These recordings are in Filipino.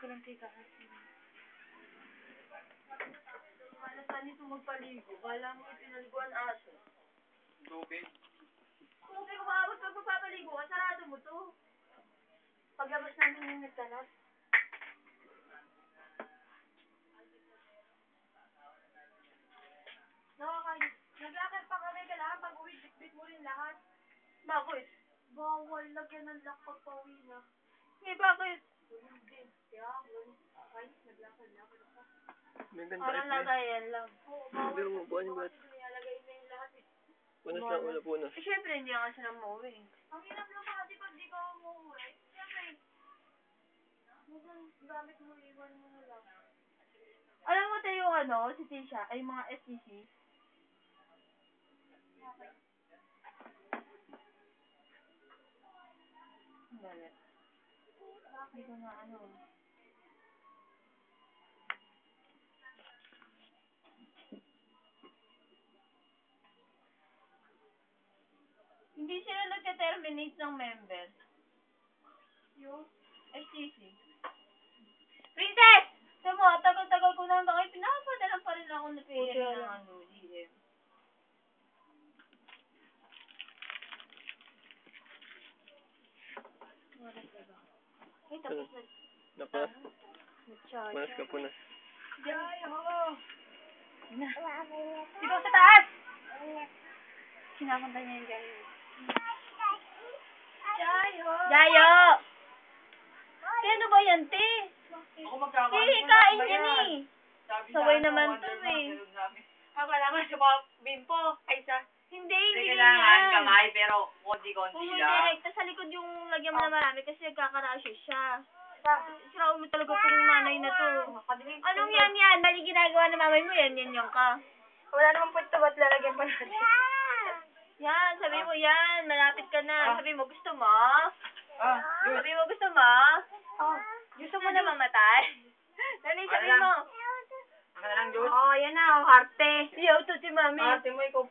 ko lang tika. Ano saan ito magpaligo? Bala mo pinaliguan aso. Tubig. Kung di ko maabot pag magpapaligo ka, sarado mo to. Paglabas namin yung nagkalat. Nakakain. Naglakad pa kami, kailangan pag-uwi, bitbit mo rin lahat. Bakit? Bawal, lagyan ng lock pag-pauwi na. Bakit? Hindi. Kaya, ay, naglakad-lakad pa. May ganda Parang ito. lagayan lang. Oo, bawal. Pero mo, buwan yung bat. Kasi nilalagay na yung lahat eh. Punas lang, wala punas. Eh, syempre, hindi nga siya nang mauwi. Ang hirap lang kasi pag di ka umuwi. Siyempre, minsan gamit mo, iwan mo na lang. Alam mo tayo ano, si Tisha, ay mga STC. Bakit? Hindi ko na ano. Hindi sila nagka-terminate ng member. Yung, STC. Princess! Sabi mo, tagal-tagal ko na kayo, pinapadala pa rin ako na pera ng ano, GM. ay, tapos Napas. nag-charge. Punas ka, punas. Ay, ako. Na. Ikaw sa taas! Kinakanta niya yung Jayo. Jayo! Jayo! Sino ba yan, te? Ako magkakaroon. Hihikain yan eh. Sabay naman to eh. Akala nga sa mga bimpo. Ay, sa... Hindi Kailangan yan. kamay, pero konti-konti Kung lang. direkta sa likod yung lagyan mo na marami kasi nagkakarasyo siya. Sira mo talaga kung nanay na to. Anong yan? Mali ginagawa ng mamay mo, yan ka. Wala namang punto, ba't lalagyan pa natin? Yan, sabi mo yan, malapit ka na. Sabi mo, gusto mo? Yun. Sabi mo, gusto mo? Oh, Gusto mo na mamatay? Dali, sabi Ano mo. Ako na lang, Diyos. Oo, yan na, harte. Siyaw to si mami. Ate mo, ikaw,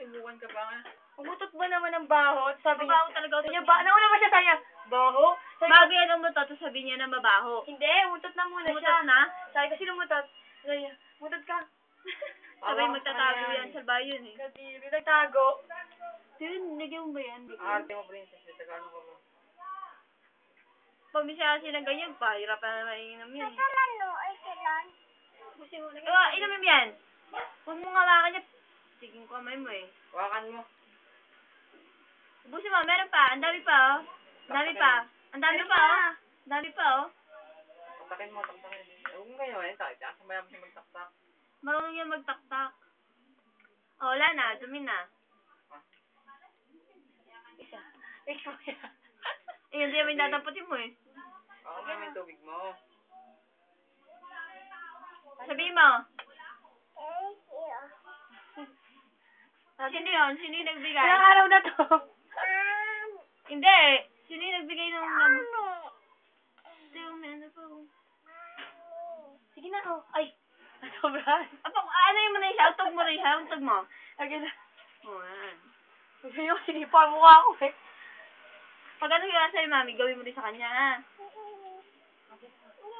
subukan ka ba nga? umutot ba naman ng baho? Sabi niya, Mabaho talaga sabi niya, nauna ba siya sa niya? Baho? Sabi niya, Bago yan umutot, tapos sabi niya na mabaho. hindi, umutot na muna siya. Umutot na? Sabi ko, sino umutot? Sabi niya, umutot ka. Sabay magtatago yan sa bayon eh. Kadiri, nagtago. Yun, nagyan mo ba yan? Ate mo, princess, sa Tagalog ko mo. Pag may siya kasi ng ganyan, pahirapan na mainom yan. Busi mo, Inom mo yan. Huwag mong hawakan niya. Tiging ko kamay mo eh. Wakan mo. Busi mo, meron pa. Ang dami pa oh. Ang dami pa. Ang dami pa oh. Ang dami pa oh. Taktakin mo, taktakin. Huwag mo kayo, taktakin. Sabay mo siya magtaktak. Marunong yan magtaktak. Oh, wala na. Dumi na. isa. Ikaw yan. Eh, hindi namin dadaputin mo eh. Ako nga yung tubig mo. Sabihin mo. Sino yun? Sino yung nagbigay? Ilang araw na to? Hindi. Sino yung nagbigay ng... Sige na, oh. Ay, sobrahan. Ano yung mo na siya? Utog mo rin siya. Utog mo. Again na. Oh, yan. Gusto niyo, sinipa ang mukha ko eh. Pag ano gawin sa'yo, mami, gawin mo rin sa kanya, ha?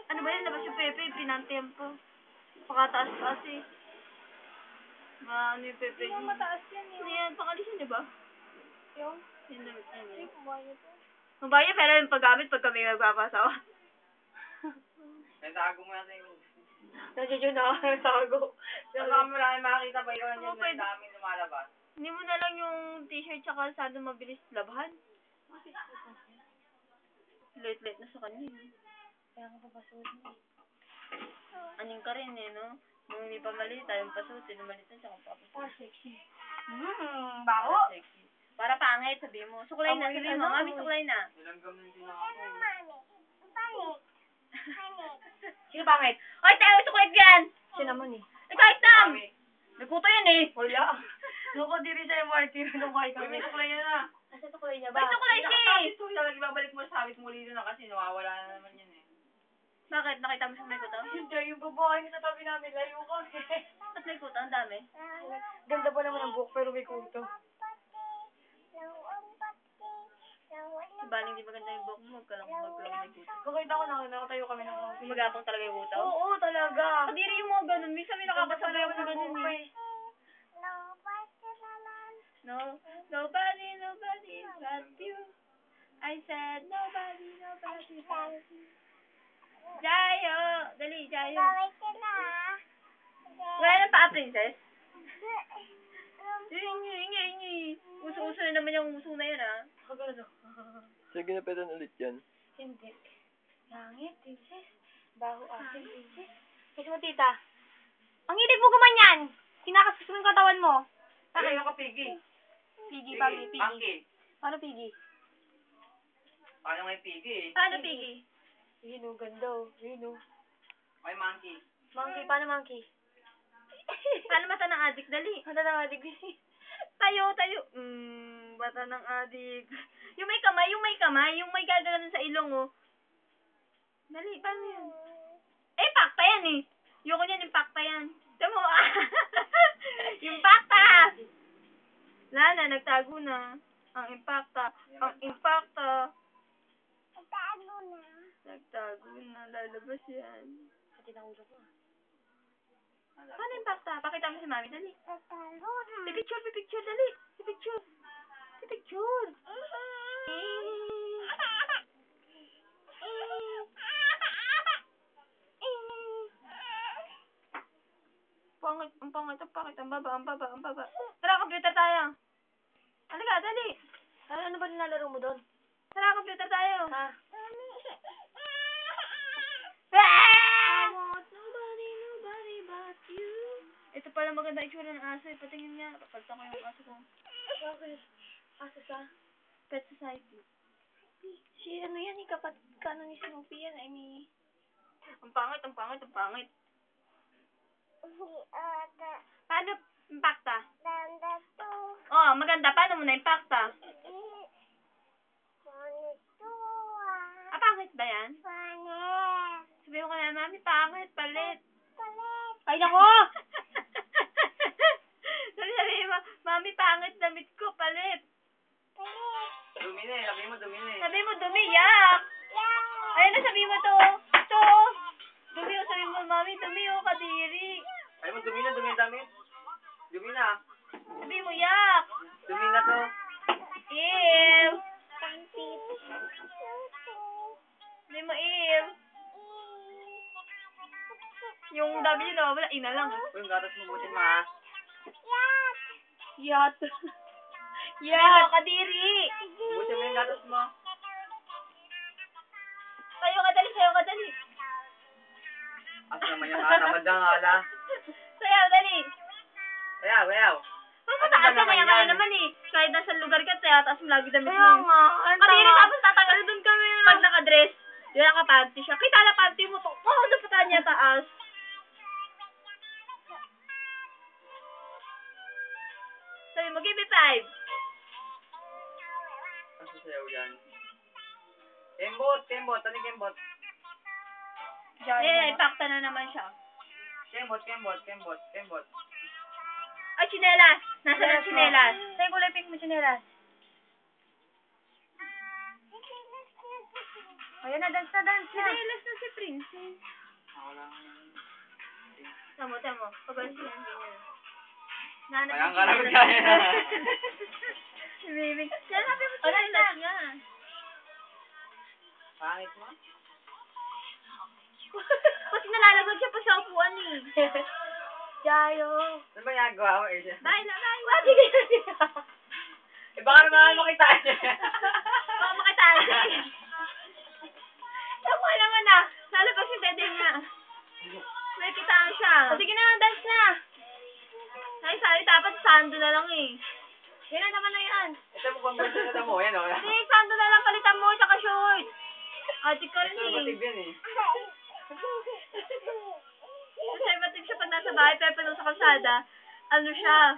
Ano ba yan? Labas yung Pepe, pinantiyan po. Pakataas-taas eh. Ano yung Pepe? Hindi mo mataas yan eh. Ano yan? Pakalisan niyo ba? Yung? Yung damit niya. Hindi, kumaya to. Mabaya, pero yung paggamit pag kami magpapasawa. Natago mo natin yung... Nandiyan na ako nagtago. Baka marami makakita ba yun? Oo, Yung pwede. daming lumalabas. Hindi mo na lang yung t-shirt tsaka sando mabilis labhan. Late-late na sa kanya. Eh. Kaya nga papasuot mo. Aning ka rin eh, no? Nung hindi pa mali, tayong pasutin. Nung mali tayo, tsaka papasutin. Para sexy. Baho. Para sexy. Para pangit, sabi mo. Sukulay na, sabi mo. Mami, sukulay na. Nilanggam na din ako. Sino pangit? Oy, tayo, sukulay yan! Siya naman eh. Eh, kahit Sam! Nagkuto yan eh. Wala. Nung ko diri sa'yo, Marty, nung kay Uy, kami. may sukulay yan ah. Nasa tukulay niya ba? May sukulay siya eh. Nakasabit to. Ibabalik mo sa sabit mo ulit na kasi nawawala na naman yan eh. Bakit? Nakita mo siya may kuto? Hindi, yung babae na sa tabi namin, layo kami. Ba't may kuto? Ang dami. Ganda pa naman ang buhok, pero may kuto. Si Baling di maganda yung buhok mo, huwag ka lang maglang may gusto. Kakita ko nakatayo kami ng mga Gumagapang talaga yung utaw? Oo, talaga. Kadiri yung mga ganun. Minsan may nakakasabay ako ganun eh. No, nobody but you. I said nobody but you. Jayo! Dali, Jayo. Wala na pa, princess? Ingi. Uso-uso na naman yung uso na yun, ah. Kagano. Sige, ginapetan ulit yan. Hindi. Langit, princess. Baho asin, princess. Kasi mo, tita. Ang hilig mo gumanyan. Kinakaskas mo yung katawan mo. Bakit yung kapigi? Pigi. Pigi. Paano pigi? Paano may pigi? Paano pigi? Yun, ganda oh. Yun, May monkey. Monkey, paano monkey? Paano mata ng adik? Dali. Ano na nga, digbi? Tayo. Mata ng adik. Yung may kamay, yung may gaganon sa ilong, oh. Dali, paano yun? Eh, pakta yan, eh. Yoko niyan, yung pakta yan. Tama mo, yung pakta! Wala na, nagtago na. Ang impacta. Nagtago na, lalabas yan. Pati na ulo ko. Paano impacta? Pakita mo si mami, dali. Pipicture, dali. Pipicture. Ang pangit, ang baba. Tara, computer tayo. Halika, dali. Ano ba nilalaro mo doon? Tara, computer tayo. Ha? Nobody but you. Ito pala maganda itsura ng aso. Patingin niya. Papalitan ko yung aso ko. Bakit? Asa sa? Pet Society. Si ano yan, kano ni Snoopy yan, Ang pangit. Paano impacta? Oh, maganda. Paano mo na impacta? Pangit ba yan? Sabi ko kaya, mami, pangit, palit. Ay, nako! Sabi mo, mami, pangit, damit ko, palit. Dumi na eh. Sabi mo, dumi, yak. Ayun na, sabi mo to. Dumi, sabi mo, mami, dumi, kadiri. Ay mo, dumi na damit. Dumi na. Sabi mo, yak. Dumi na to. Ew. Sabi mo, ew. Yung W na wala, ina lang. Uy, yung gatas mo butin ma. Yat. Yat. Kadiri. Butin mo yung gatas mo. Sayo ka dali. Asa naman yung katamad na ngala. Sayaw, dali. Bayaw. Mataas ka kaya naman eh. Kahit nasa lugar ka, taas mo lagi damit mo. Kaya nga, Kadiri, tapos tatanggalin doon kami. Pag nakadress, yun nakapanty siya. Kita na panty mo to. Oh, napatan niya taas. Sabi mo, give me 5. Ang sasayaw yan. Kembot. Ano yung kembot? Pakta na naman siya. Kembot. Ay, chinelas. Nasa ng chinelas. Sa'yo kulay pink mo, chinelas. Ayan na, dance na. Chinelas na si Princess. Wala. Tamo. Pag-alis yan, ganyan. Nanap Ayan yung ka lang chinelas. kaya. Si Baby. Sinabi mo chinelas niya. Pangit mo? Kasi nalalagag siya pa sa upuan eh. Jayo. Ano ba ginagawa mo, Asia? Bye. Sige. Baka naman makita niya. Baka makitaan eh. Naku, naman ah. Lalabas yung dede niya. May kitaan siya. Sige na, dance na. Ay, sorry, dapat sando na lang eh. Yan na naman na yan. Ito mo kung ganda mo, yan o. Hindi, sando na lang palitan mo, tsaka short. Ate ka rin Ito eh. batib yan eh. Conservative siya pag nasa bahay, pero pag sa kalsada, ano siya?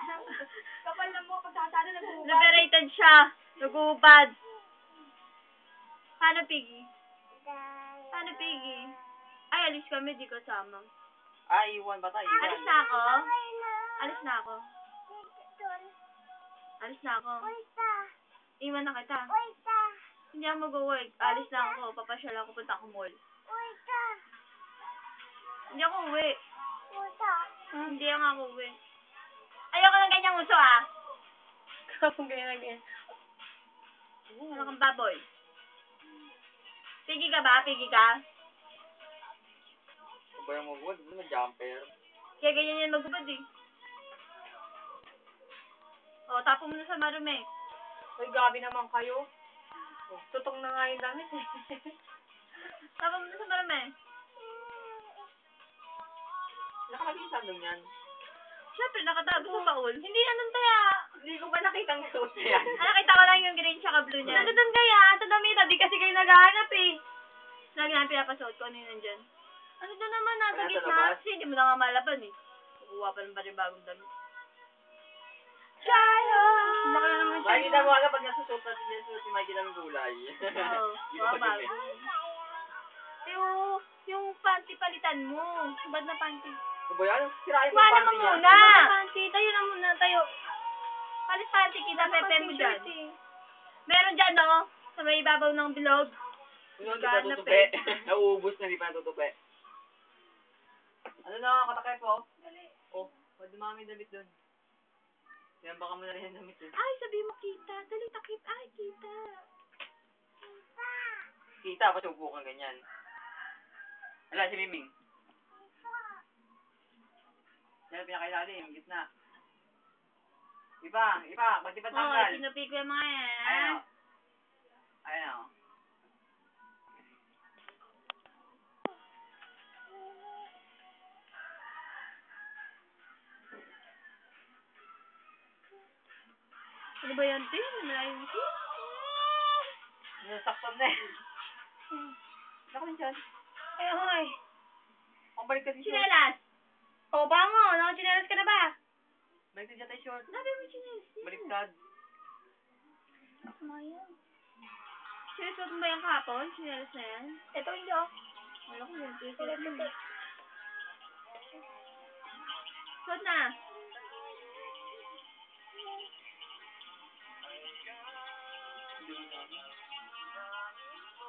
Kapal na mo, pagkasada na buhay. Liberated siya. Nag-uubad. Paano, Piggy? Ay, alis kami, di kasama. Iwan ba tayo? Alis na ako. Iwan na kita. Hindi ako mag-work. Alis lang ako. Papasyal ako. Punta ako mall. Hindi ako uwi. Hindi ako uwi. Ayoko ng ganyang uso, ah. Kapag ganyan. Ano kang baboy? Pigi ka ba? Pigi ka? Ano ba yung magwag? Ano ba jumper? Kaya ganyan yan magubad, eh. O, tapo mo na sa marumi. Uy, gabi naman kayo. Tutong na nga yung damit eh. Tapo mo na sa marumi. Nakalagay sa sandong yan. Siyempre, nakatago sa baul. Hindi nandun kaya. Hindi ko ba nakita ang suot na yan? Nakita ko lang yung green tsaka blue niya. Nandun kaya. Sa damit. Di kasi kayo naghahanap eh. Lagi namin pinapasuot ko ano yun nandyan. Ano doon naman nasa Wala sa gitna? labas? Kasi hindi mo na nga malaban, eh. Kukuha pa ng bagong damit. Child! Laki na naman siya. Makikita mo agad pag nasusuot natin yan, suot yung makikita ng gulay. Oo, Di mga ba bago. madumi? Yung panty palitan mo. Ba't na panty? Ano ba yan? Sirain mo Wala yung mo panty niya. muna. Ba't na panty? Tayo na muna tayo. Palit panty kita, pepe mo dyan. T-shirt eh. Meron dyan, no? Sa may ibabaw ng bilog. Ano, di pa Ganap tutupi. eh. Nauubos na, di pa natutupi. Ano na, katakay po? Oh, pag dumami damit doon. Yan, baka mo na rin yung damit doon. Ay, sabi mo kita. Dali, takip. Ay, kita. Kita, pa upo kang ganyan. Wala, si Miming. Yan, pinakailalim, gitna. Ipa, ba't di pa Oo, tanggal? sinupi ko yung mga yan. Ayan o. Ayan o. Ano ba yan, Tin? Malayo mo siya? Nasaktan na eh. Naku yun dyan. Ay, hoy. Ang balik kasi short. Chinelas! O, bango. Nakachinelas ka na ba? Balik na dyan tayo short. Sabi mo chinelas. Baliktad. Mayan. Sinelas mo ba yung kahapon? Chinelas na yan? Ito hindi oh. Wala ko yan. Sinelas mo. Suot na.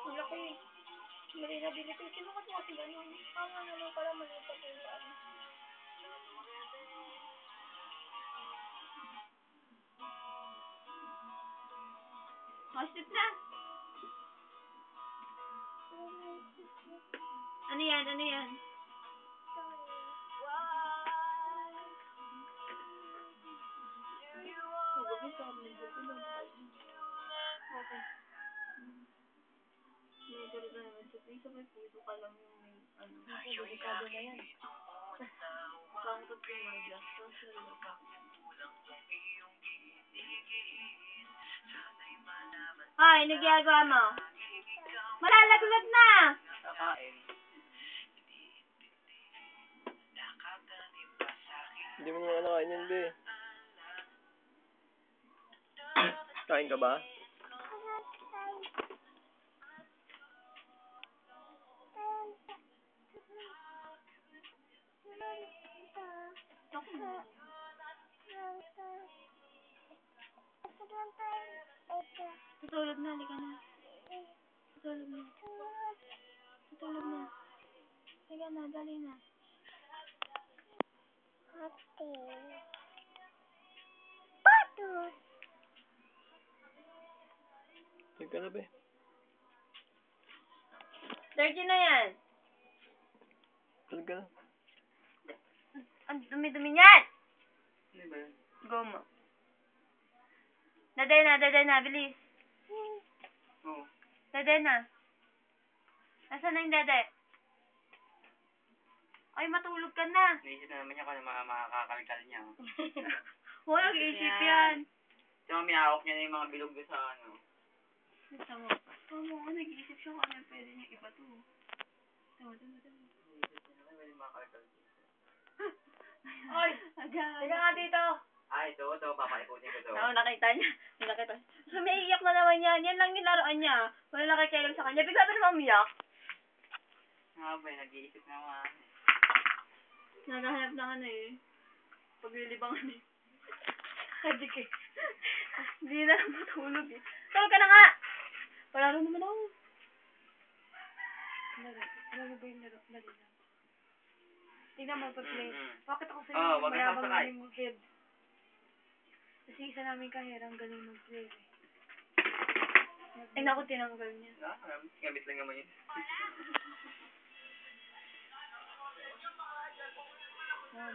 Wala ko eh. Malilability. Sino ka kasi ganun? Tama naman pala maliit ako yung ano. Hostit na. Ano yan? Ano yan? Okay. May gari ka naman sa piso, may puso ka lang yung may ano. Delikado na yan. Pangtot ko yung adjust. Ay, nagyagawa mo? Malalaglag na! Kakain. Hindi mo naman nakain yan, be. Kain ka ba? Tutulog na, halika na. Tutulog na. Tutulog na. Halika na, dali na. Kain ka na, be. Dirty na yan. Tulog ka na. Ang dumi-dumi niyan! Ano ba yun? Go mo. Daday na, bilis. Oo. Daday na. Nasaan na yung daday? Ay, matulog ka na. Naisip na naman niya kung ano makakakalkal niya. Wala, isip yan. Tsaka minahawak niya na yung mga bilog doon sa ano. Tama. Tama, nag-iisip siya kung ano yung pwede niya iba to. Tama. Naisip niya naman yung makakalkal. Oy! Agad. Halika nga dito. Ito, papaiputin ko to. Oo, nakita niya. Nakita. So, may iyak na naman yan. Yan lang yung laruan niya. Wala nakikialam sa kanya. Bigla pa naman umiyak. Nga ba, nag-iisip naman. Naghahanap ng ano eh. Paglilibangan eh. Sabi ko. Hindi na matulog eh. Tulog ka na nga! Palaro naman ako. Laro ba yung laro? Dali lang. Tingnan mo pag-play. Bakit ako sa'yo Oh, wag kang mayabang sasakay. namin mong head? Kasi isa namin kahirang galing mag-play. Eh, naku, tinanggal niya. Gamit lang naman yun.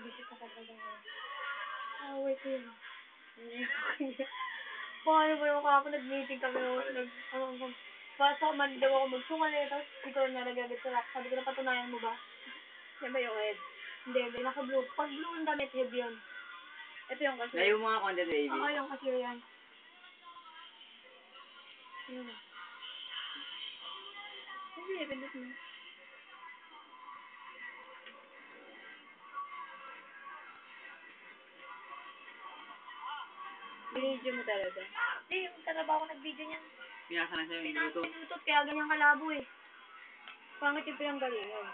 Visit ako pala. Wait ko yun. Paano ba yung kahapon nag-meeting kami, basta man daw ako magsungal eh, tapos ikaw nalagay sa lock. Sabi ko, napatunayan mo ba? Yan ba yung head? Hindi, naka-blue. Pag blue ang damit, head yun. Ito yung kasi. Layo mo nga konti, baby. Oo, yung cashier yan. Yun na. Hindi, pindot mo. Binidyo mo talaga. Hindi, yung trabaho nag-video niyan. Pinasa lang sa'yo yung Bluetooth. Pinutot, kaya ganyan kalabo eh. Pangit yung pinanggalingan.